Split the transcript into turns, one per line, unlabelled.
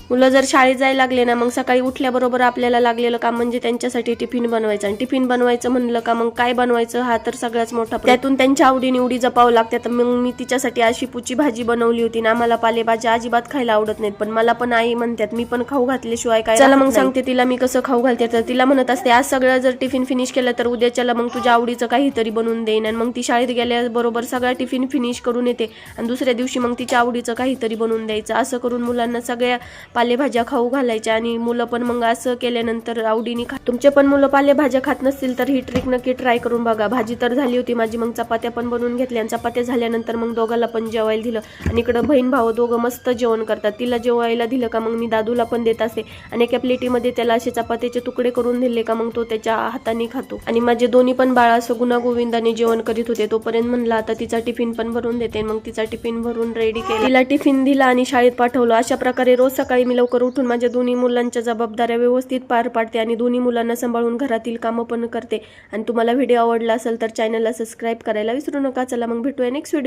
मुलं जर शाळेत जायला लागले ना, मग सकाळी उठल्याबरोबर आपल्याला लागलेलं काम म्हणजे त्यांच्यासाठी टिफिन बनवायचं. आणि टिफिन बनवायचं म्हणलं का मग काय बनवायचं हा तर सगळ्यात मोठा त्यातून त्यांच्या आवडीनिवडी जपावं लागते. तर मग मी तिच्यासाठी अशी पुची भाजी बनवली होती ना. मला पालेभाज्या अजिबात खायला आवडत नाहीत, पण मला पण आई म्हणतात मी पण खाऊ घातल्याशिवाय काय. चला मग सांगते तिला मी कसं खाऊ घालते. तर तिला म्हणत असते आज सगळं जर टिफिन फिनिश केलं तर उद्याच्याला मग तुझ्या आवडीचं काहीतरी बनवून देईन. आणि मग ती शाळेत गेल्याबरोबर सगळा टिफिन फिनिश करून येते आणि दुसऱ्या दिवशी मग तिच्या आवडीचं काहीतरी बनवून द्यायचं. असं करून मुलांना सगळ्या पालेभाज्या खाऊ घालायच्या आणि मुलं पण मग असं केल्यानंतर आवडीने तुमचे पण मुलं पालेभाज्या खात नसतील तर ही ट्रिक नक्की ट्राय करून बघा. भाजी तर झाली होती माझी, मग चपात्या पण बनवून घेतल्या आणि चपात्या झाल्यानंतर मग दोघाला पण जेवायला दिलं. आणि इकडं बहीण भाऊ दोघं मस्त जेवण करतात. तिला जेवायला दिलं का मग मी दादूला पण देत असते आणि एका प्लेटीमध्ये त्याला असे चपात्याचे तुकडे करून दिले का मग तो त्याच्या हाताने खातो. आणि माझे दोन्ही पण बाळ असं गुणागोविंदाने जेवण करीत होते. तोपर्यंत म्हणलं आता तिचा टिफिन पण भरून देते. मग तिचा टिफिन भरून रेडी केला, तिला टिफिन दिला आणि शाळेत पाठवलं. अशा प्रकारे रोज सकाळी मी लवकर उठून माझ्या दोन्ही मुलांच्या जबाबदाऱ्या व्यवस्थित पार पाडते आणि दोन्ही मुलांना सांभाळून घरातील कामं पण करते. आणि तुम्हाला व्हिडिओ आवडला असेल तर चॅनलला सबस्क्राईब करायला विसरू नका. चला मग भेटूया नेक्स्ट व्हिडिओ.